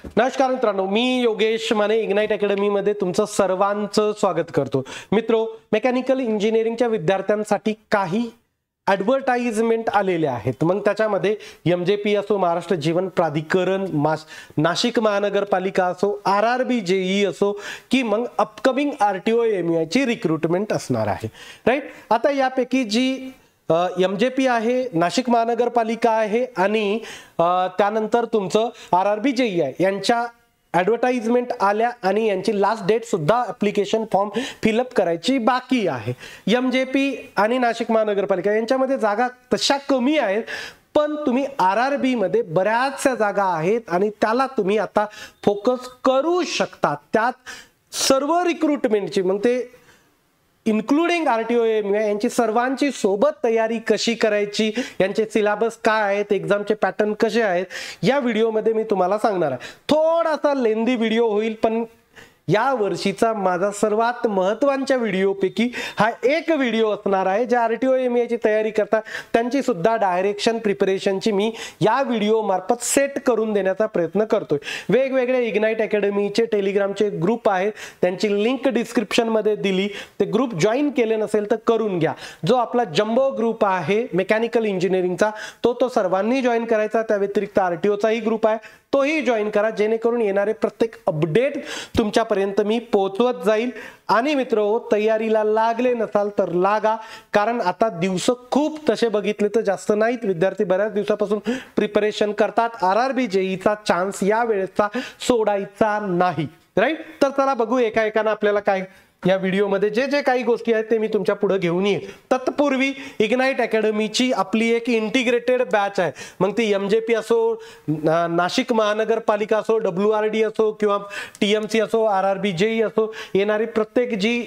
नमस्कार मित्रांनो, मी Yogesh Mane ignite academy मध्ये तुमचं सर्वांचं स्वागत करतो। मित्रो, मेकॅनिकल इंजिनिअरिंगच्या विद्यार्थ्यांसाठी काही ॲडव्हर्टाइजमेंट आलेले आहेत। मग त्याच्यामध्ये एमजेपी असो, महाराष्ट्र जीवन प्राधिकरण, नाशिक महानगरपालिका असो, आरआरबी जेई असो की मग अपकमिंग आरटीओ एमईआय ची रिक्रुटमेंट असणार आहे, राईट। आता यापैकी जी एमजेपी आहे, नाशिक महानगरपालिका आहे आणि त्यानंतर तुमचं आरआरबी जेई आहे, यांच्या ॲडव्हर्टाइजमेंट आल्या आणि यांची लास्ट डेट सुद्धा ॲप्लिकेशन फॉर्म फिलअप करायची बाकी आहे। एमजेपी आणि नाशिक महानगरपालिका यांच्यामध्ये जागा तशा कमी आहेत, पण तुम्ही आरआरबी मध्ये बऱ्याचशा जागा आहेत आणि त्याला तुम्ही आता फोकस करू शकता। त्यात सर्व रिक्रुटमेंटची मग ते इन्क्लुडिंग आरटीओ एमईआय यांची सर्वांची सोबत तयारी कशी करायची, यांचे सिलेबस काय आहेत, एक्झामचे पॅटर्न कसे आहेत, या व्हिडिओमध्ये मी तुम्हाला सांगणार आहे। थोडासा लेंदी व्हिडिओ होईल, पण या वर्षीचा माझा सर्वात महत्त्वाच्या व्हिडिओपैकी हा एक व्हिडिओ असणार आहे। जे आरटीओ एमईआय ची तयारी करतात त्यांची सुद्धा डायरेक्शन प्रिपरेशनची मी या व्हिडिओ मार्फत सेट करून देण्याचा प्रयत्न करतोय। वेगवेगळे इग्नाइट अकॅडमीचे टेलिग्रामचे ग्रुप आहेत, त्यांची लिंक डिस्क्रिप्शन मध्ये दिली, ते ग्रुप जॉईन केले नसेल तर करून घ्या। जो आपला जम्बो ग्रुप आहे मेकॅनिकल इंजिनिअरिंगचा तो सर्वांनी जॉईन करायचा। त्या व्यतिरिक्त आरटीओचाही ग्रुप आहे, तोही जॉईन करा, जेणेकरून येणारे प्रत्येक अपडेट तुमच्यापर्यंत मी पोहोचवत जाईल। आणि मित्रो, तयारीला लागले नसाल तर लागा, कारण आता दिवस खूप तसे बघितले तर जास्त नाहीत। विद्यार्थी बऱ्याच दिवसापासून प्रिपरेशन करतात। आरआरबी जेईचा चान्स या वेळेचा सोडायचा नाही, राईट। तर चला बघू एका एकाने आपल्याला काय या व्हिडिओमध्ये जे काही गोष्टी आहेत ते मी तुमच्या पुढे घेऊन येईन। तत्पूर्वी इग्नाइट अकॅडमीची आपली एक इंटिग्रेटेड बॅच आहे, मग ती एमजेपी असो, नाशिक महानगरपालिका असो, डब्ल्यूआरडी असो किंवा टीएमसी असो, आरआरबी जेई असो, येणारी प्रत्येक जी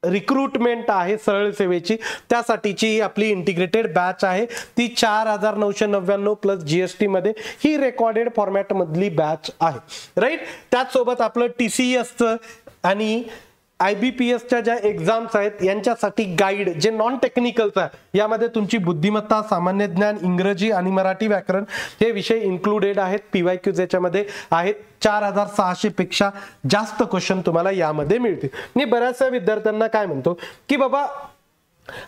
रिक्रुटमेंट आहे सरळ सेवेची त्यासाठीची आपली इंटिग्रेटेड बॅच आहे। ती 4999 प्लस जीएसटी मध्ये ही रेकॉर्डेड फॉर्मॅट मधली बॅच आहे, राईट। त्याचसोबत आपलं टीसीएसचं आणि आयबीपीएसच्या ज्या एक्झाम्स आहेत यांच्यासाठी गाईड जे नॉन टेक्निकलचं आहे, यामध्ये तुमची बुद्धिमत्ता, सामान्य ज्ञान, इंग्रजी आणि मराठी व्याकरण हे विषय इन्क्लुडेड आहेत। पीवायक्यूज याच्यामध्ये आहेत। 4600 पेक्षा जास्त क्वेश्चन तुम्हाला यामध्ये मिळतील। मी बऱ्याचशा विद्यार्थ्यांना काय म्हणतो की बाबा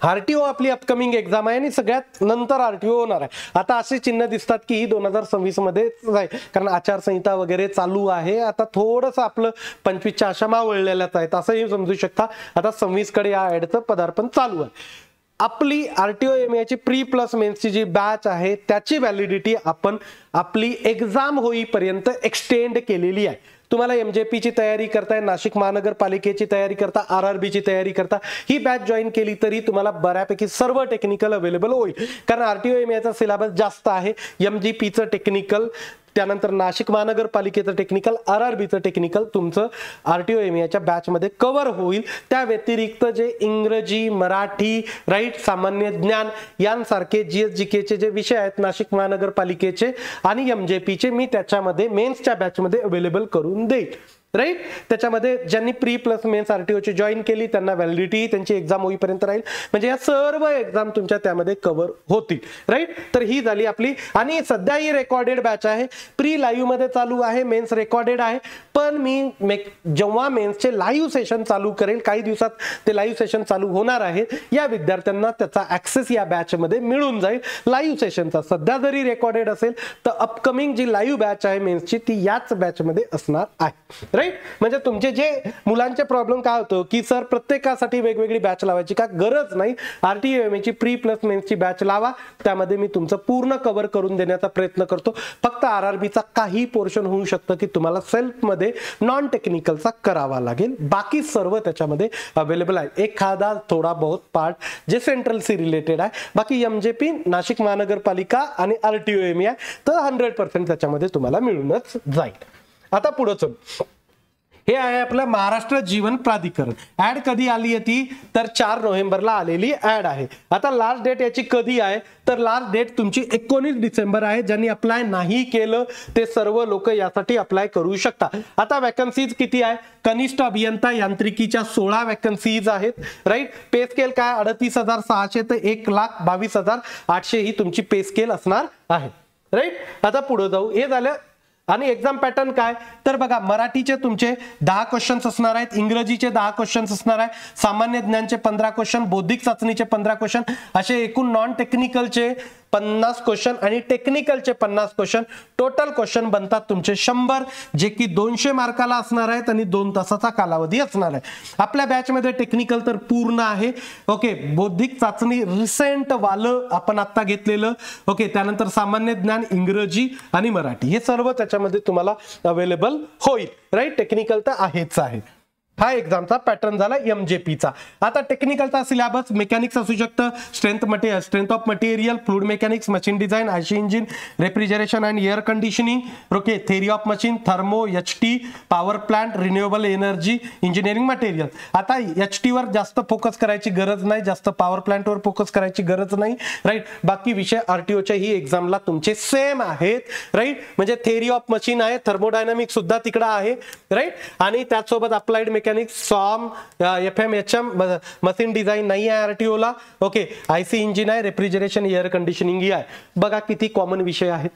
आरटीओ आपली अपकमिंग एक्झाम आहे आणि सगळ्यात नंतर आरटीओ होणार आहे। आता असे चिन्ह दिसतात की ही 2026 मध्ये जाईल, कारण आचारसंहिता वगैरे चालू आहे। आता थोडंसं आपलं 25च्या आशा मावळलेल्याच आहेत असंही समजू शकता। आता 26 कडे या ऍडचं पदार्पण चालू आहे। आपली आरटीओ एमईआय ची प्री प्लस मेन्सची जी बॅच आहे त्याची व्हॅलिडिटी आपण आपली एक्झाम होईपर्यंत एक्सटेंड केलेली आहे। तुम्हाला एमजेपी ची तयारी करताय, नाशिक महानगरपालिकेची तयारी करता, आरआरबी ची तयारी करता, ही बॅच जॉईन केली तरी तुम्हाला बऱ्यापैकी सर्व टेक्निकल अवेलेबल होईल, कारण आरटीओ एमईआयचा सिलेबस जास्त आहे। एमजीपीचं टेक्निकल, त्यानंतर नाशिक महानगरपालिकेचं टेक्निकल, आरआरबीचं टेक्निकल तुमचं आरटीओ एमईआयच्या बॅचमध्ये कव्हर होईल। त्या व्यतिरिक्त जे इंग्रजी, मराठी, राईट, सामान्य ज्ञान यांसारखे जीएसजीकेचे जे विषय आहेत नाशिक महानगरपालिकेचे आणि एमजेपीचे, मी त्याच्यामध्ये मेन्सच्या बॅचमध्ये अवेलेबल करून देईल, राईट। त्याच्यामध्ये ज्यांनी प्री प्लस मेन्स आरटीओची जॉईन केली त्यांना व्हॅलिडिटी त्यांची एक्झाम होईपर्यंत राहील, म्हणजे या सर्व एक्झाम तुमच्या त्यामध्ये कव्हर होतील, राईट। तर ही झाली आपली, आणि सध्या ही रेकॉर्डेड बॅच आहे। प्री लाईव्ह मध्ये चालू आहे, मेन्स रेकॉर्डेड आहे, पण मी जेव्हा मेन्सचे लाईव्ह सेशन चालू करेल, काही दिवसात ते लाईव्ह सेशन चालू होणार आहे, या विद्यार्थ्यांना त्याचा ऍक्सेस या बॅच मध्ये मिळून जाईल लाईव्ह सेशनचा। सध्या जरी रेकॉर्डेड असेल तर अपकमिंग जी लाईव्ह बॅच आहे मेन्सची ती याच बॅच मध्ये असणार आहे, राईट। म्हणजे तुमचे जे मुलांचे प्रॉब्लेम काय होतो की सर प्रत्येकासाठी वेगवेगळी बॅच लावायची का, गरज नाही। आरटीओ एमईआयची प्री प्लस मेन्सची बॅच लावा, त्यामध्ये मी तुमचं पूर्ण कव्हर करून देण्याचा प्रयत्न करतो। फक्त आरआरबीचा काही पोर्शन होऊ शकतं की तुम्हाला सेल्फ मध्ये नॉन टेक्निकलचा करावा लागेल, बाकी सर्व त्याच्यामध्ये अवेलेबल आहे। एखादा थोडा बहुत पार्ट जे सेंट्रल सी रिलेटेड आहे, बाकी एमजेपी, नाशिक महानगरपालिका आणि आरटीओ एमईआय तर 100% त्याच्यामध्ये तुम्हाला मिळूनच जाईल। आता पुढे चल, हे आहे आपलं महाराष्ट्र जीवन प्राधिकरण। ऍड कधी आली आहे ती तर 4 नोव्हेंबरला आलेली ऍड आहे। आता लास्ट डेट याची कधी आहे तर लास्ट डेट तुमची 19 डिसेंबर आहे। ज्यांनी अप्लाय नाही केलं ते सर्व लोक यासाठी अप्लाय करू शकता। आता वॅकन्सीज किती आहे, कनिष्ठ अभियंता यांत्रिकीच्या 16 वॅकन्सीज आहेत, राईट। पे स्केल काय 38,600 ते 1,22,800 ही तुमची पे स्केल असणार आहे, राईट। आता पुढे जाऊ, हे झालं आणि एक्झाम पॅटर्न काय तर बघा, मराठीचे तुमचे 10 क्वेश्चन्स असणार आहेत, इंग्रजीचे 10 क्वेश्चन्स असणार आहे, सामान्य ज्ञानचे 15 क्वेश्चन, बौद्धिक चाचणीचे 15 क्वेश्चन, असे एकूण नॉन टेक्निकलचे 50 क्वेश्चन आणि टेक्निकलचे 50 क्वेश्चन, टोटल क्वेश्चन बनतात तुमचे 100, जे की 200 मार्काला असणार आहेत आणि 2 तासाचा कालावधी असणार आहे. आपल्या बॅच मध्ये टेक्निकल तर पूर्ण आहे. ओके, बौद्धिक चाचणी रिसेंट वालं आपण आता घेतलेलं. ओके, त्यानंतर सामान्य ज्ञान, इंग्रजी आणि मराठी हे सर्व त्याच्यामध्ये तुम्हाला अवेलेबल होईल. राईट, टेक्निकल तर आहेच आहे. हा एक्झामचा पॅटर्न झाला एमजेपीचा. आता टेक्निकलचा सिलेबस मेकॅनिक्स असू शकतं, strength of material, fluid mechanics, machine design, IC engine, refrigeration and air conditioning, okay, theory of machine, thermo, HT, power plant, renewable energy, engineering material. आता एचटी वर जास्त फोकस करायची गरज नाही, जास्त पॉवर प्लांट वर फोकस करायची गरज नाही. राईट, बाकी विषय आरटीओच्या ही एक्झामला तुमचे सेम आहेत. राईट, म्हणजे थेरी ऑफ मशीन आहे, थर्मोडायनामिक्स सुद्धा तिकडे आहे. राईट, आणि त्याचसोबत applied mechanics, SOM, FM machine design नाही आहे आरटीओ ला. ओके, आयसी इंजिन आहे, रेफ्रिजरेशन, एअर कंडिशनिंग ही आहे. बघा किती कॉमन विषय आहेत,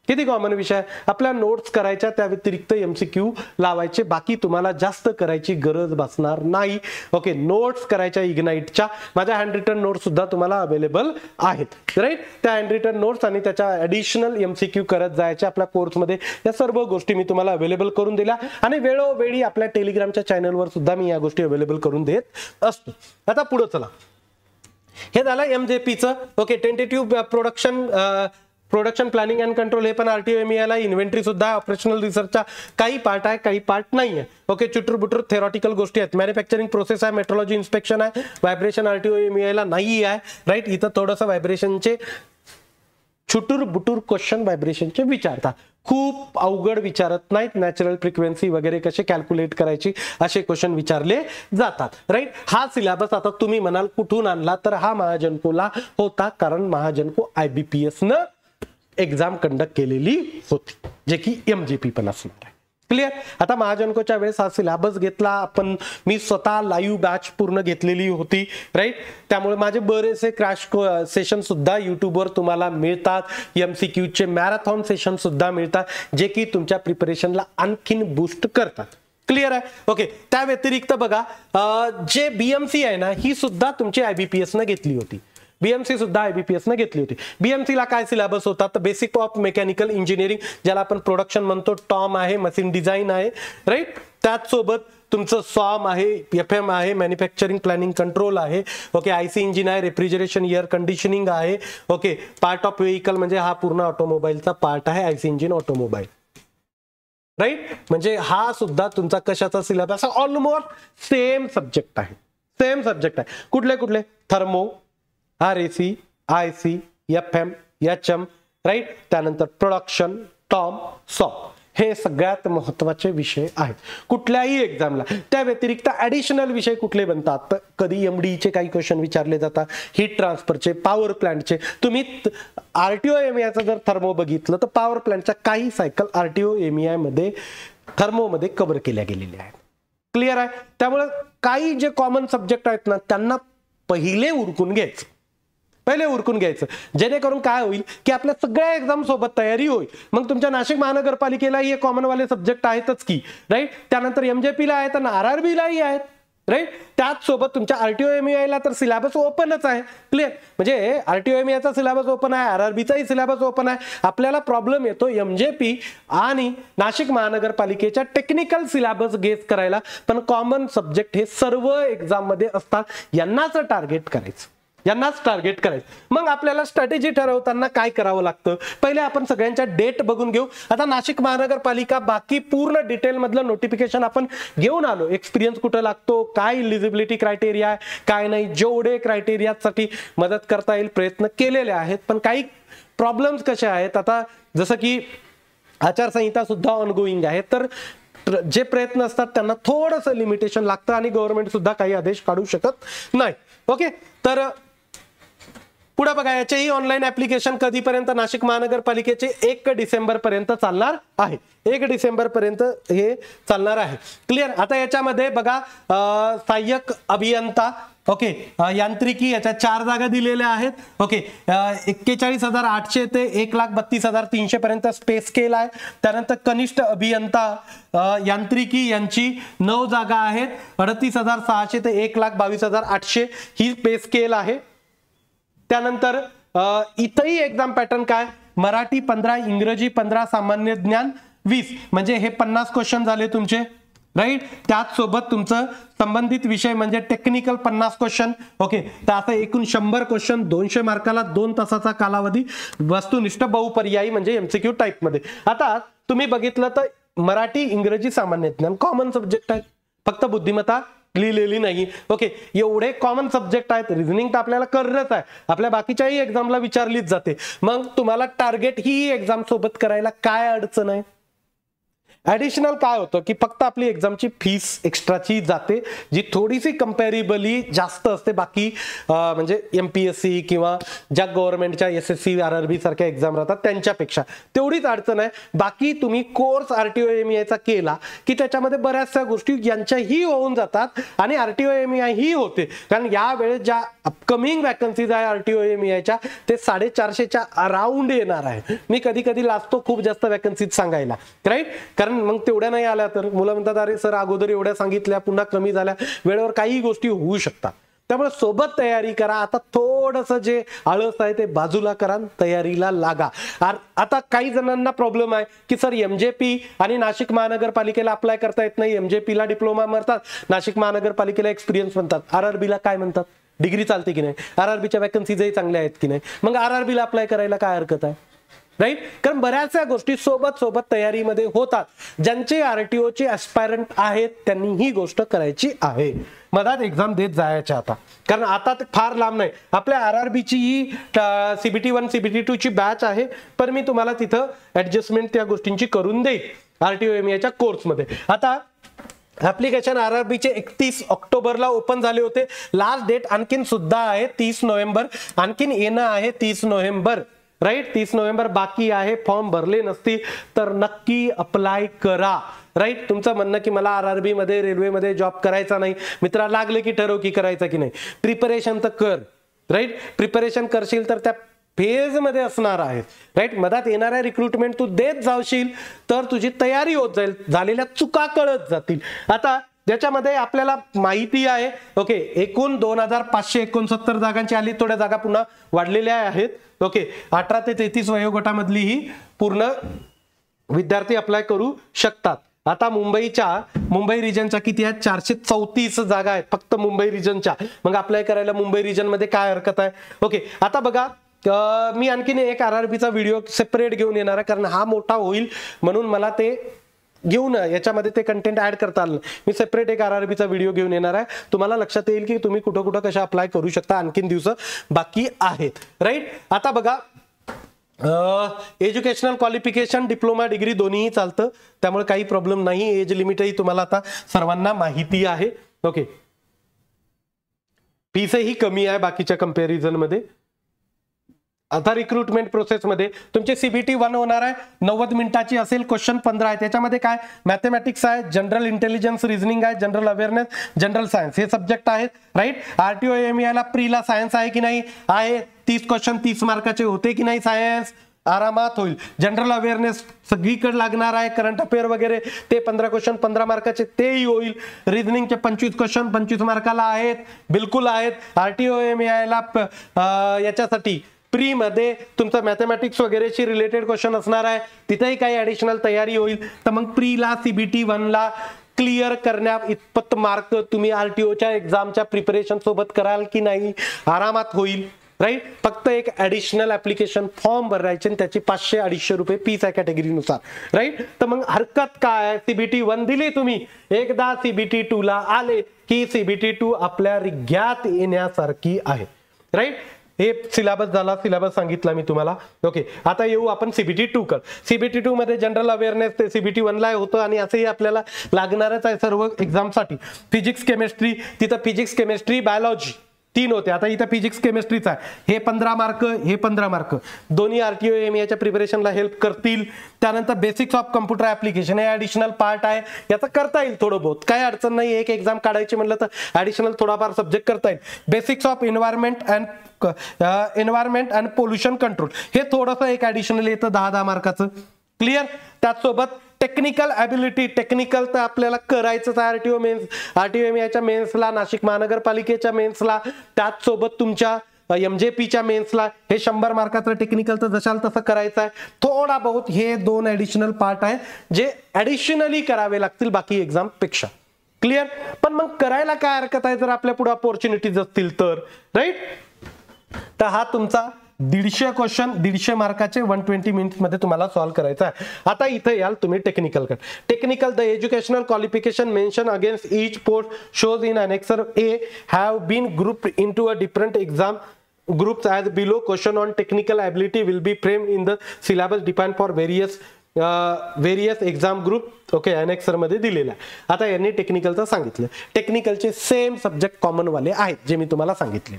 किती कॉमन विषय आहे. आपल्या नोट्स करायच्या, त्या व्यतिरिक्त एमसीक्यू लावायचे, बाकी तुम्हाला जास्त करायची गरज भासणार नाही. ओके, नोट्स करायच्या इग्नाइटच्या, माझ्या हँड रिटन नोट्स सुद्धा तुम्हाला अवेलेबल आहेत. राईट, त्या हँड रिटन नोट्स आणि त्याच्या ऍडिशनल एमसीक्यू करत जायचे आपल्या कोर्समध्ये. या सर्व गोष्टी मी तुम्हाला अवेलेबल करून दिल्या आणि वेळोवेळी आपल्या टेलिग्रामच्या चॅनलवर सुद्धा मी या गोष्टी अवेलेबल करून देत असतो. आता पुढे चला, हे झालं एमजेपीचं. Okay, tentative production planning and control हे पण आरटीओ एमईआयला. इन्व्हेंटरी सुद्धा ऑपरेशनल रिसर्चचा काही पार्ट आहे, काही पार्ट नाही आहे. ओके, चुटूरबुटूर थेरॉटिकल गोष्टी आहेत. मॅन्युफॅक्चरिंग प्रोसेस आहे, मेट्रोलॉजी इन्स्पेक्शन आहे, व्हायब्रेशन आरटीओ एमईआयला नाही आहे. राईट, इथं थोडंसं व्हायब्रेशनचे छुटूर बुटूर क्वेश्चन व्हायब्रेशनचे विचारतात, खूप अवघड विचारत नाहीत. नॅचरल फ्रिक्वेन्सी वगैरे कसे कॅल्क्युलेट करायची असे क्वेश्चन विचारले जातात. राईट, हा सिलेबस आता तुम्ही म्हणाल कुठून आणला, तर हा महाजनकोला होता, कारण महाजनको IBPS न एक्झाम कंडक्ट केलेली होती, जे की एमजेपी पण असणार आहे. क्लिअर. आता महाजनकोच्या वेळेस हा सिलेबस घेतला आपण, मी स्वतः लाईव्ह बॅच पूर्ण घेतलेली होती. राईट, त्यामुळे माझे बरेचसे क्रॅश सेशन सुद्धा युट्यूबवर तुम्हाला मिळतात. एमसीक्यूचे मॅरेथॉन सेशन सुद्धा मिळतात, जे की तुमच्या प्रिपरेशनला आणखीन बूस्ट करतात. क्लिअर आहे. ओके, त्या व्यतिरिक्त बघा, जे बीएमसी आहे ना, ही सुद्धा तुमची IBPS न घेतली होती. बीएमसी सुद्धा IBPS न घेतली होती. बीएमसी ला काय सिलेबस होता, तर बेसिक ऑफ मेकॅनिकल इंजिनिअरिंग, ज्याला आपण प्रोडक्शन म्हणतो, टॉम आहे, मशीन डिझाइन आहे. राईट, त्याचसोबत तुमचं सॉम आहे, एफएम आहे, मॅन्युफॅक्चरिंग प्लॅनिंग कंट्रोल आहे. ओके, आयसी इंजिन आहे, रेफ्रिजरेशन, एअर कंडिशनिंग आहे. ओके, पार्ट ऑफ व्हेइकल म्हणजे हा पूर्ण ऑटोमोबाईलचा पार्ट आहे, आयसी इंजिन ऑटोमोबाईल. राईट, म्हणजे हा सुद्धा तुमचा कशाचा सिलेबस, ऑलमोस्ट सेम सब्जेक्ट आहे, सेम सब्जेक्ट आहे. कुठले कुठले, thermo, RAC, IC, FM, HM. Right, त्यानंतर प्रोडक्शन, टॉम, सॉम, हे सगळ्यात महत्वाचे विषय आहेत कुठल्याही एक्झामला. त्या व्यतिरिक्त ऍडिशनल विषय कुठले बनतात, तर कधी MDचे काही क्वेश्चन विचारले जातात, हीट ट्रान्सफरचे, पॉवर प्लांटचे. तुम्ही आरटीओ एमईआयचं जर थर्मो बघितलं, तर पॉवर प्लांटच्या काही सायकल आरटीओ एमईआय मध्ये थर्मोमध्ये कव्हर केल्या गेलेल्या आहेत. क्लिअर आहे. त्यामुळे काही जे कॉमन सब्जेक्ट आहेत ना, त्यांना पहिले उरकून घ्यायचं, जेणेकरून काय होईल की आपल्या सगळ्या एक्झाम सोबत तयारी होईल. मग तुमच्या नाशिक महानगरपालिकेला हे कॉमन वाले सब्जेक्ट आहेतच की. राईट, त्यानंतर एमजेपीला आहेत आणि RRBलाही आहेत. राईट, त्याच सोबत तुमच्या आरटीओ एमईआयला तर सिलेबस ओपनच आहे. क्लिअर, म्हणजे आरटीओ एमईआयचा सिलेबस ओपन आहे, RRBचाही सिलेबस ओपन आहे. आपल्याला प्रॉब्लेम येतो एमजेपी आणि नाशिक महानगरपालिकेच्या टेक्निकल सिलेबस गेस करायला, पण कॉमन सब्जेक्ट हे सर्व एक्झाम मध्ये असतात. यांनाच टार्गेट करायचं. मग आपल्याला स्ट्रॅटेजी ठरवताना काय करावं लागतं, पहिले आपण सगळ्यांच्या डेट बघून घेऊ. आता नाशिक महानगरपालिका बाकी पूर्ण डिटेल मधलं नोटिफिकेशन आपण घेऊन आलो. एक्सपिरियन्स कुठं लागतो, काय इलिजिबिलिटी क्रायटेरिया आहे, काय नाही, जेवढे क्रायटेरियासाठी मदत करता येईल प्रयत्न केलेले आहेत. पण काही प्रॉब्लेम्स कसे आहेत, आता जसं की आचारसंहिता सुद्धा ऑनगोईंग आहे, तर जे प्रयत्न असतात त्यांना थोडंसं लिमिटेशन लागतं आणि गव्हर्नमेंट सुद्धा काही आदेश काढू शकत नाही. ओके, तर पुढे बघा, याचेही ऑनलाईन ऍप्लिकेशन कधीपर्यंत, नाशिक महानगरपालिकेचे 1 डिसेंबर पर्यंत चालणार आहे. 1 डिसेंबर पर्यंत हे चालणार आहे. क्लिअर. आता याच्यामध्ये बघा, सहाय्यक अभियंता, ओके, यांत्रिकी याच्या 4 जागा दिलेल्या आहेत. ओके, 41,800 ते 1,32,300 पर्यंत स्पेस स्केल आहे. त्यानंतर कनिष्ठ अभियंता यांत्रिकी यांची 9 जागा आहेत. 38,600 ते 1,22,800 ही स्पेस स्केल आहे. त्यानंतर इथंही एक्झाम पॅटर्न काय, मराठी 15, इंग्रजी 15, सामान्य ज्ञान 20, म्हणजे हे 50 क्वेश्चन झाले तुमचे, राईट. त्याच सोबत तुमचं संबंधित विषय म्हणजे टेक्निकल 50 क्वेश्चन. ओके, तर असं एकूण 100 क्वेश्चन 200 मार्काला 2 तासाचा कालावधी, वस्तुनिष्ठ बहुपर्यायी म्हणजे एमसीक्यू टाईप मध्ये. आता तुम्ही बघितलं तर मराठी, इंग्रजी, सामान्य ज्ञान कॉमन सब्जेक्ट आहेत, फक्त बुद्धिमत्ता लिहिलेली नाही. ओके, एवढे कॉमन सब्जेक्ट आहेत. रिझनिंग तर आपल्याला करत आहे, आपल्या बाकीच्याही एक्झामला विचारलीच जाते. मग तुम्हाला टार्गेट ही एक्झाम सोबत करायला काय अडचण आहे? ऍडिशनल काय होतं की फक्त आपली एक्झामची फीस एक्स्ट्राची जाते, जी थोडीशी कंपॅरेबली जास्त असते बाकी म्हणजे एमपीएससी किंवा ज्या गव्हर्नमेंटच्या SSC RRB सारख्या एक्झाम राहतात त्यांच्यापेक्षा. तेवढीच अडचण आहे. बाकी तुम्ही कोर्स RTO MEI चा केला की त्याच्यामध्ये बऱ्याचशा गोष्टी यांच्याही होऊन जातात आणि RTO MEI ही होते. कारण या वेळेस ज्या अपकमिंग वॅकन्सीज आहे RTO MEI च्या ते 450च्या अराउंड येणार आहे. मी कधी कधी लाजतो खूप जास्त वॅकन्सीज सांगायला, राईट. कारण मग तेवढ्या नाही आल्या तर मुलं म्हणतात अरे सर अगोदर एवढ्या सांगितल्या पुन्हा कमी झाल्या, वेळेवर काही गोष्टी होऊ शकतात. त्यामुळे सोबत तयारी करा. आता थोडंसं जे आळस आहे ते बाजूला करा, तयारीला लागा. आता काही जणांना प्रॉब्लेम आहे की सर MJP आणि नाशिक महानगरपालिकेला अप्लाय करता येत नाही. MJP ला डिप्लोमा म्हणतात, नाशिक महानगरपालिकेला एक्सपिरियन्स म्हणतात, RRB ला काय म्हणतात, डिग्री चालते की नाही, RRBच्या वॅकन्सीजही चांगल्या आहेत की नाही, मग RRB ला अप्लाय करायला काय हरकत आहे, राईट. कारण बऱ्याचशा गोष्टी सोबत सोबत तयारीमध्ये होतात. ज्यांचे RTOचे ऍस्पायरंट आहेत त्यांनी ही गोष्ट करायची आहे, मधात एक्झाम देत जायच्या. आता कारण आता फार लांब नाही, आपल्या RRBची ही CBT 1 CBT 2 ची बॅच आहे, पण मी तुम्हाला तिथं ऍडजस्टमेंट त्या गोष्टींची करून देईल RTO MEI च्या कोर्समध्ये. आता ऍप्लिकेशन RRBचे 31 ऑक्टोबरला ओपन झाले होते. लास्ट डेट आणखीन सुद्धा आहे 30 नोव्हेंबर, आणखीन येणं आहे 30 नोव्हेंबर, राईट. 30 नोव्हेंबर बाकी आहे. फॉर्म भरले नसतील तर नक्की अप्लाय करा, राईट. तुमचं म्हणणं की मला RRB मध्ये रेल्वेमध्ये जॉब करायचा नाही, मित्रा लागले की ठरव की करायचा की नाही. प्रिपरेशन तर कर, राईट. प्रिपरेशन करशील तर त्या फेज मध्ये असणार आहे, राईट. मधात येणाऱ्या रिक्रुटमेंट तू देत जाशील तर तुझी तयारी होत जाईल, झालेल्या चुका कळत जातील. आता ज्याच्यामध्ये आपल्याला माहिती आहे, ओके, एकूण 2,569 जागांची आली. थोड्या जागा पुन्हा वाढलेल्या आहेत. ओके, 18 ते 33 वयोगटामधली ही पूर्ण विद्यार्थी अप्लाय करू शकतात. आता मुंबई रिजनच्या किती आहेत? 434 जागा आहेत फक्त मुंबई रिजनच्या. मग अप्लाय करायला मुंबई रिजन मध्ये काय हरकत आहे? ओके, आता बघा मी आणखीन एक RRBचा व्हिडिओ सेपरेट घेऊन येणार आहे, कारण हा मोठा होईल म्हणून मला ते घेऊन याच्यामध्ये ते कंटेंट ऍड करता आलं. मी सेपरेट एक RRBचा व्हिडिओ घेऊन येणार आहे, तुम्हाला लक्षात येईल की तुम्ही कुठं कुठं कशा अप्लाय करू शकता. आणखीन दिवस बाकी आहेत, राईट. आता बघा एज्युकेशनल क्वालिफिकेशन डिप्लोमा डिग्री दोन्हीही चालतं, त्यामुळे काही प्रॉब्लेम नाही. एज लिमिटही तुम्हाला आता सर्वांना माहिती आहे. ओके, फीसही कमी आहे बाकीच्या कंपॅरिझन मध्ये. आता रिक्रुटमेंट प्रोसेसमध्ये तुमची CBT 1 होणार आहे, 90 मिनिटाची असेल. क्वेश्चन 15 आहे. त्याच्यामध्ये काय मॅथमॅटिक्स आहे, जनरल इंटेलिजन्स, रिझनिंग आहे, जनरल अवेअरनेस, जनरल सायन्स हे सब्जेक्ट आहेत, राईट. RTO MEI ला प्रीला सायन्स आहे की नाही? आहे. 30 क्वेश्चन 30 मार्काचे होते की नाही? सायन्स आरामात होईल. जनरल अवेअरनेस सगळीकडे लागणार आहे, करंट अफेअर वगैरे ते 15 क्वेश्चन 15 मार्काचे तेही होईल. रिझनिंगचे 25 क्वेश्चन 25 मार्काला आहेत, बिलकुल आहेत. RTO MEI ला याच्यासाठी प्री मध्ये तुमचं मॅथमॅटिक्स वगैरेशी रिलेटेड क्वेश्चन असणार आहे, तिथेही काही ऍडिशनल तयारी होईल. तर मग प्रीला CBT 1 ला क्लिअर करण्या इतपत मार्क तुम्ही RTOच्या एक्झामच्या प्रिपरेशन सोबत कराल की नाही? आरामात होईल, राईट. फक्त एक ऍडिशनल ऍप्लिकेशन फॉर्म भरायचे, त्याची 500-250 रुपये फीस आहे कॅटेगरीनुसार, राईट. तर मग हरकत काय? CBT 1 दिली तुम्ही, एकदा CBT 2 ला आले की CBT 2 आपल्या रिग्यात येण्यासारखी आहे, राईट. हे सिलेबस झाला, सिलेबस सांगितला मी तुम्हाला. ओके, आता येऊ आपण CBT 2 कर. CBT 2 मध्ये जनरल अवेअरनेस ते CBT 1 ला होतं आणि असंही आपल्याला लागणारच आहे सर्व एक्झामसाठी. फिजिक्स केमिस्ट्री, तिथं फिजिक्स केमिस्ट्री बायोलॉजी, 3 होते. आता इथे फिजिक्स केमिस्ट्रीचा आहे, हे 15 मार्क, हे 15 मार्क, दोन्ही आरटीओ एमईच्या प्रिपरेशनला हेल्प करतील. त्यानंतर बेसिक्स ऑफ कम्प्युटर ऍप्लिकेशन हे ऍडिशनल पार्ट आहे, याचं करता येईल थोडं बहुत, काही अडचण नाही. एक एक्झाम काढायची म्हणलं तर ऍडिशनल थोडाफार सब्जेक्ट करता येईल. Basics of environment and pollution control हे थोडंसं एक ऍडिशनल येतं 10 मार्काचं. क्लिअर. त्याचसोबत टेक्निकल ॲबिलिटी, टेक्निकल तर आपल्याला करायचंच आहे आरटीओ मेन्स, आरटीओ एमईच्या मेन्सला, नाशिक महानगरपालिकेच्या मेन्सला, त्याचसोबत तुमच्या एमजेपीच्या मेन्सला हे 100 मार्काचं टेक्निकल तर जशाल तसं करायचं आहे. थोडा बहुत हे 2 ऍडिशनल पार्ट आहे जे ऍडिशनली करावे लागतील बाकी एक्झाम पेक्षा. क्लिअर. पण मग करायला काय हरकत आहे जर आपल्या पुढे अपॉर्च्युनिटीज असतील तर, राईट. तर हा तुमचा 150 क्वेश्चन 150 मार्काचे 120 मिनिट्स मध्ये तुम्हाला सॉल्व्ह करायचा आहे. आता इथे याल तुम्ही टेक्निकल कडे. Technical, the educational qualification mention against each post shows in annexure A have been grouped into a different exam groups as below. Question on technical ability will be framed in the syllabus defined for various exam group. Okay, annexure मध्ये दिलेला आहे. आता यांनी टेक्निकलचं सांगितलं. टेक्निकलचे same subject common वाले आहेत जे मी तुम्हाला सांगितले,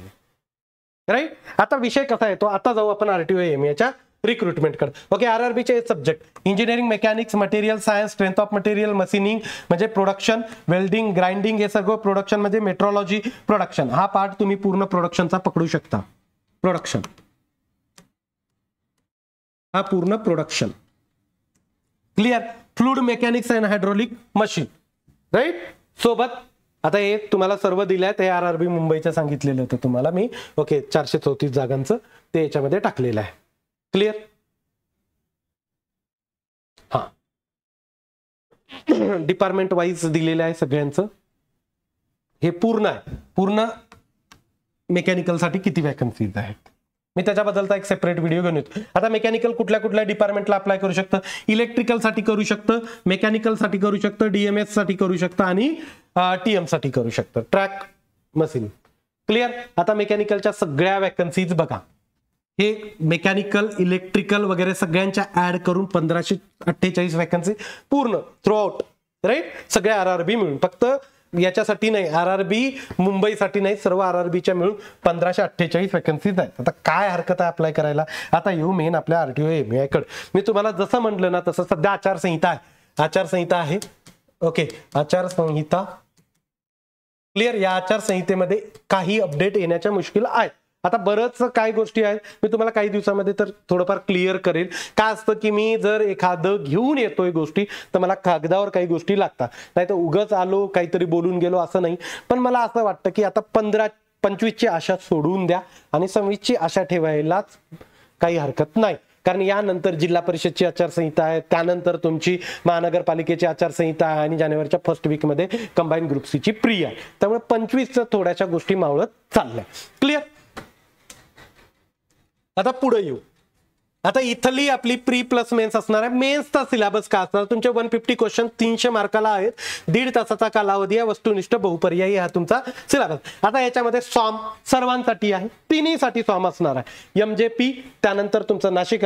राईट. आता विषय कसा येतो, आता जाऊ आपण आरटीओ एमईच्या रिक्रुटमेंट कडे. ओके, आरआरबीचे subject engineering, mechanics, material science, strength of material, machining म्हणजे प्रोडक्शन, वेल्डिंग, ग्राइंडिंग हे सगळं प्रोडक्शन म्हणजे मेट्रोलॉजी, प्रोडक्शन हा पार्ट तुम्ही पूर्ण प्रोडक्शनचा पकडू शकता. प्रोडक्शन हा पूर्ण production. Clear. Fluid mechanics and hydraulic machine, right. सोबत आता हे तुम्हाला सर्व दिले आहेत, हे आरआरबी मुंबईचं सांगितलेलं होतं तुम्हाला मी. ओके, 434 जागांचं ते याच्यामध्ये टाकलेलं आहे. क्लिअर. हा, डिपार्टमेंट वाईज दिलेलं आहे सगळ्यांचं. हे पूर्ण आहे, पूर्ण मेकॅनिकल साठी किती वॅकन्सीज आहेत मी त्याच्याबद्दलचा एक सेपरेट व्हिडिओ घेऊन येतो. आता मेकॅनिकल कुठल्या कुठल्या डिपार्टमेंटला अप्लाय करू शकतं, इलेक्ट्रिकल साठी करू शकतं, मेकॅनिकल साठी करू शकतं, डीएमएस साठी करू शकतं आणि टीएम साठी करू शकतं, ट्रॅक मशीन. क्लिअर. आता मेकॅनिकलच्या सगळ्या वॅकन्सीज बघा, हे मेकॅनिकल, इलेक्ट्रिकल वगैरे सगळ्यांच्या ऍड करून 1548 वॅकन्सी पूर्ण थ्रू आउट, राईट. सगळ्या आरआरबी मिळून, फक्त याच्यासाठी नाही, आरआरबी मुंबईसाठी नाही, सर्व आरआरबीच्या मिळून 1548 वॅकन्सीज आहेत. आता काय हरकत आहे अप्लाय करायला. आता येऊ मेन आपल्या आरटीओ एमईआय कडे. मी तुम्हाला जसं म्हटलं ना तसं सध्या आचारसंहिता आहे, आचारसंहिता आहे. ओके, आचारसंहिता. क्लिअर. या आचारसंहितेमध्ये काही अपडेट येण्याच्या मुश्किल आहेत. आता बरंच काय गोष्टी आहेत मी तुम्हाला काही दिवसामध्ये तर थोडंफार क्लिअर करेल. काय असतं की मी जर एखादं घेऊन येतोय गोष्टी तर मला कागदावर काही गोष्टी लागतात, नाही तर उगाच आलो काहीतरी बोलून गेलो असं नाही. पण मला असं वाटतं की आता 15-25ची आशा सोडून द्या आणि 26ची आशा ठेवायलाच काही हरकत नाही. कारण यानंतर जिल्हा परिषदची आचारसंहिता आहे, त्यानंतर तुमची महानगरपालिकेची आचारसंहिता आहे आणि जानेवारीच्या फर्स्ट वीक मध्ये कंबाईन ग्रुप सी ची प्री आहे. त्यामुळे 25च्या थोड्याशा गोष्टी मावळत चालल्या. क्लिअर. आता पुढे येऊ. आता इथली आपली प्री प्लस मेन्स असणार आहे. मेन्सचा सिलेबस काय असणार, तुमचे 150 क्वेश्चन 300 मार्काला आहेत, 1.5 तासाचा कालावधी आहे, वस्तुनिष्ठ बहुपर्यायी हा तुमचा सिलेबस. आता याच्यामध्ये सॉम सर्वांसाठी आहे, तिन्हीसाठी सॉम असणार आहे. एमजेपी, त्यानंतर तुमचं नाशिक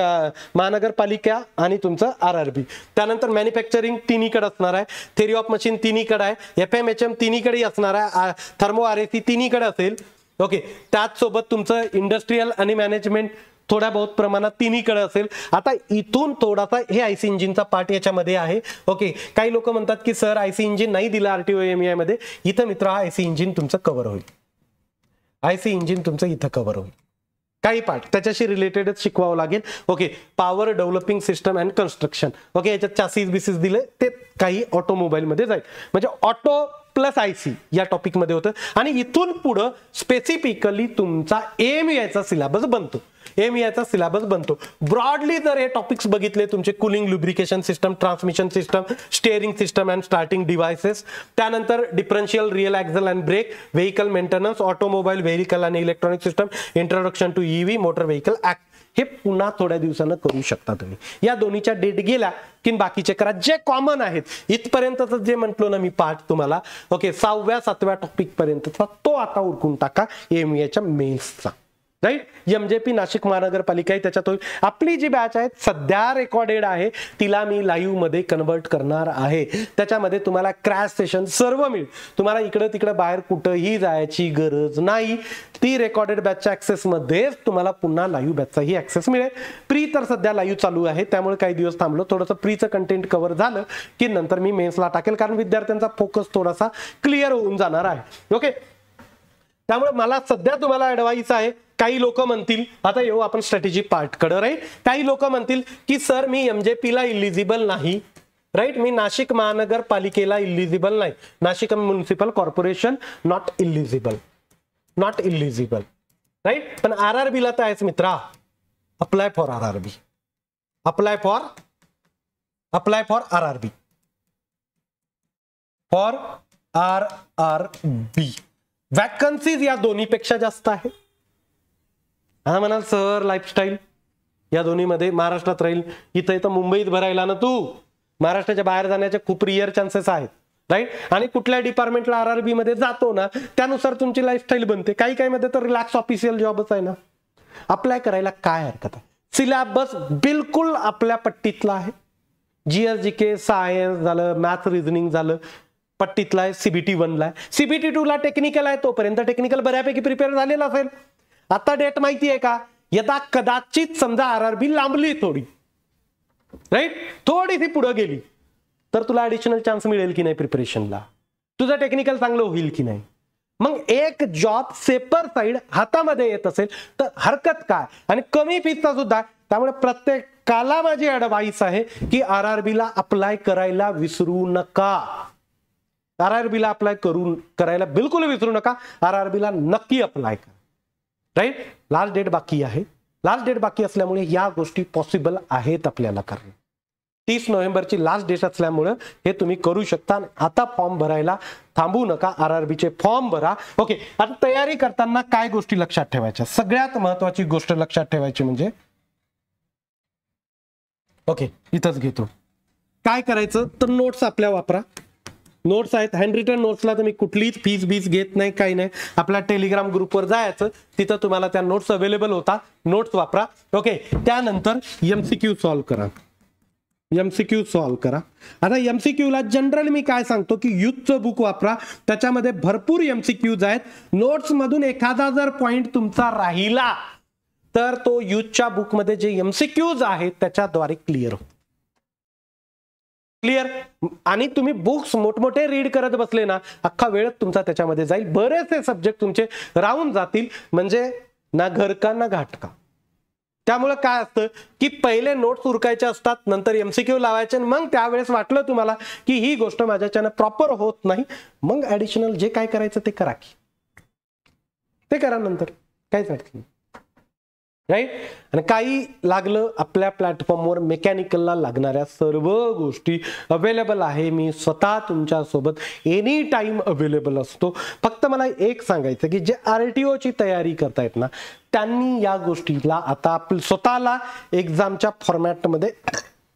महानगरपालिका आणि तुमचं आरआरबी, त्यानंतर मॅन्युफॅक्चरिंग तिन्हीकडे असणार आहे, थेरी ऑफ मशीन तिन्हीकडे आहे, एफएमएचएम तिन्हीकडे असणार आहे, थर्मो आरएसी तिन्हीकडे असेल. ओके, त्याच सोबत तुमचं इंडस्ट्रियल आणि मॅनेजमेंट थोड्या बहुत प्रमाणात तिन्हीकडे असेल. आता इथून थोडासा हे आयसी इंजिनचा पार्ट याच्यामध्ये आहे. ओके, काही लोक म्हणतात की सर आयसी इंजिन नाही दिलं आरटीओ एमईआय मध्ये. इथं मित्र हा आयसी इंजिन तुमचं कव्हर होईल, आयसी इंजिन तुमचं इथं कव्हर होईल. काही पार्ट त्याच्याशी रिलेटेडच शिकवावं लागेल. Okay, power developing system and construction. Okay, याच्यात चासीस बिसीस दिले ते काही ऑटोमोबाईल मध्ये जाईल, म्हणजे ऑटो प्लस आयसी या टॉपिक मध्ये होतं. आणि इथून पुढे स्पेसिफिकली तुमचा एमईआयचा सिलेबस बनतो, एमईआयचा सिलेबस बनतो. ब्रॉडली जर हे टॉपिक्स बघितले तुमचे cooling, lubrication system, transmission system, steering system and starting devices, त्यानंतर differential rear axle and brake, vehicle maintenance, automobile, vehicle आणि electronic system, introduction to EV, motor vehicle act, हे पुन्हा थोड्या दिवसानं करू शकता तुम्ही. या दोन्हीच्या डेट गेल्या की बाकीचे करा जे कॉमन आहेत. इथपर्यंतच जे म्हटलो ना मी पार्ट तुम्हाला, ओके, 6व्या 7व्या टॉपिक पर्यंतचा तो आता उरकून टाका एमईआयच्या मेन्सचा. राईट. MJP नाशिक महानगरपालिका आहे, त्याच्यात आपली जी बॅच आहे सध्या रेकॉर्डेड आहे तिला मी लाईव्ह मध्ये कन्वर्ट करणार आहे. त्याच्यामध्ये तुम्हाला क्रॅश सेशन सर्व मिळेल. तुम्हाला इकडे तिकडे बाहेर कुठेही जायची गरज नाही. ती रेकॉर्डेड बॅचच्या ऍक्सेस मध्येच तुम्हाला पुन्हा लाईव्ह बॅचचाही ऍक्सेस मिळेल. प्री तर सध्या लाईव्ह चालू आहे, त्यामुळे काही दिवस थांबलो. थोडंसं प्रीचं कंटेंट कव्हर झालं की नंतर मी मेन्सला टाकेल, कारण विद्यार्थ्यांचा फोकस थोडासा क्लिअर होऊन जाणार आहे. ओके. त्यामुळे मला सध्या तुम्हाला ऍडवाइस आहे, काही लोक म्हणतील, आता येऊ आपण स्ट्रॅटेजी पार्ट कडे, राईट. काही लोक म्हणतील की सर मी MJPला इलिजिबल नाही, राईट. मी नाशिक महानगरपालिकेला इलिजिबल नाही, Nashik municipal corporation not eligible, not eligible, right. पण RRBला तर आहेच मित्रा. Apply for RRB, apply for RRB, for RRB. Vacancies या दोन्हीपेक्षा जास्त आहे. हा म्हणाल सर लाईफस्टाईल या दोन्हीमध्ये महाराष्ट्रात राहील, इथं मुंबईत भरायला ना तू, महाराष्ट्राच्या बाहेर जाण्याचे खूप रिअर चान्सेस आहेत, राईट. आणि कुठल्या डिपार्टमेंटला RRB मध्ये जातो ना त्यानुसार तुमची लाईफस्टाईल बनते. काही काही मध्ये तर रिलॅक्स ऑफिशियल जॉबच आहे ना. अप्लाय करायला काय हरकत आहे. सिलेबस बिलकुल आपल्या पट्टीतला आहे. GS/GK सायन्स झालं, मॅथ रिझनिंग झालं, पट्टीतला आहे. CBT 1ला आहे, CBT 2ला टेक्निकल आहे. तोपर्यंत टेक्निकल बऱ्यापैकी प्रिपेअर झालेला असेल. आता डेट माहिती आहे का, यदा कदाचित समजा RRB लांबली थोडी, राईट, थोडीशी पुढे गेली तर तुला ऍडिशनल चान्स मिळेल की नाही प्रिपरेशनला, तुझं टेक्निकल चांगलं होईल की नाही. मग एक जॉब सेपर साइड हातामध्ये येत असेल तर हरकत काय, आणि कमी फीसचा सुद्धा. त्यामुळे प्रत्येकाला माझी ऍडवाइस आहे की RRBला अप्लाय करायला विसरू नका. RRBला अप्लाय करायला बिलकुल विसरू नका. RRBला नक्की अप्लाय करा, राईट. लास्ट डेट बाकी आहे. लास्ट डेट बाकी असल्यामुळे या गोष्टी पॉसिबल आहेत आपल्याला करणं. 30 नोव्हेंबरची लास्ट डेट असल्यामुळे हे तुम्ही करू शकता. आता फॉर्म भरायला थांबू नका, RRBचे फॉर्म भरा. ओके. आता तयारी करताना काय गोष्टी लक्षात ठेवायच्या, सगळ्यात महत्वाची गोष्ट लक्षात ठेवायची म्हणजे, ओके इथंच घेतो, काय करायचं तर नोट्स आपल्या वापरा. नोट्स आहेत, हँड रिटन नोट्सला तुम्ही कुठलीच फीस बीस घेत नाही, काही नाही. आपल्या टेलिग्राम ग्रुपवर जायचं, तिथं तुम्हाला त्या नोट्स अवेलेबल होता, नोट्स वापरा. ओके. त्यानंतर MCQ सॉल्व्ह करा, MCQ सॉल्व्ह करा. आता MCQला जनरल मी काय सांगतो की युथचं बुक वापरा, त्याच्यामध्ये भरपूर MCQज आहेत. नोट्स मधून एखादा जर पॉइंट तुमचा राहिला तर तो युथच्या बुकमध्ये जे MCQज आहेत त्याच्याद्वारे क्लिअर होतो. क्लिअर. आणि तुम्ही बुक्स मोठमोठे रीड करत बसले ना, अख्खा वेळ तुमचा त्याच्यामध्ये जाईल, बरेचसे सब्जेक्ट तुमचे राहून जातील, म्हणजे ना घर का ना घाट का. त्यामुळे काय असतं की पहिले नोट्स उरकायचे असतात, नंतर MCQ लावायचे, मग त्यावेळेस वाटलं तुम्हाला की ही गोष्ट माझ्याच्यानं प्रॉपर होत नाही, मग ऍडिशनल जे काय करायचं ते करा, की ते करा नंतर, काहीच अडचण नाही, राईट. आणि काही लागलं आपल्या प्लॅटफॉर्मवर मेकॅनिकलला लागणाऱ्या सर्व गोष्टी अवेलेबल आहे. मी स्वतः तुमच्यासोबत एनी टाइम अवेलेबल असतो. फक्त मला एक सांगायचं की जे RTOची तयारी करतायत ना त्यांनी या गोष्टीला आता स्वतःला एक्झामच्या फॉर्मॅटमध्ये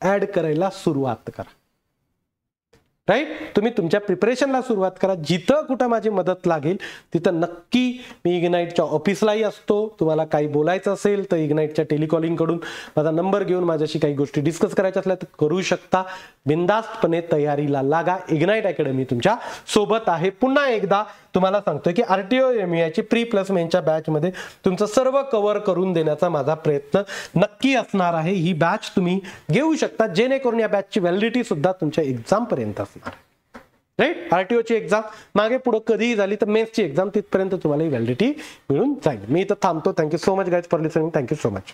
ऍड करायला सुरुवात करा, राईट. तुम्ही तुमच्या प्रिपरेशनला सुरुवात करा. जिथं कुठं माझी मदत लागेल तिथं नक्की मी इग्नाइटच्या ऑफिसलाही असतो. तुम्हाला काही बोलायचं असेल तर इग्नाइटच्या टेलिकॉलिंग कडून माझा नंबर घेऊन माझ्याशी काही गोष्टी डिस्कस करायच्या असल्या तर करू शकता. बिनधास्तपणे तयारीला लागा. इग्नाइट अकॅडमी तुमच्या सोबत आहे. पुन्हा एकदा तुम्हाला सांगतोय की RTO MEIची प्री प्लस मेनच्या बॅच मध्ये तुमचं सर्व कव्हर करून देण्याचा माझा प्रयत्न नक्की असणार आहे. ही बॅच तुम्ही घेऊ शकता जेणेकरून या बॅचची व्हॅलिडिटी सुद्धा तुमच्या एक्झाम पर्यंत असणार, राईट. RTOची एक्झाम मागे पुढे कधीही झाली तर मेन्सची एक्झाम तिथपर्यंत तुम्हाला व्हॅलिडिटी मिळून जाईल. मी इथं थांबतो. Thank you so much guys for listening. Thank you so much.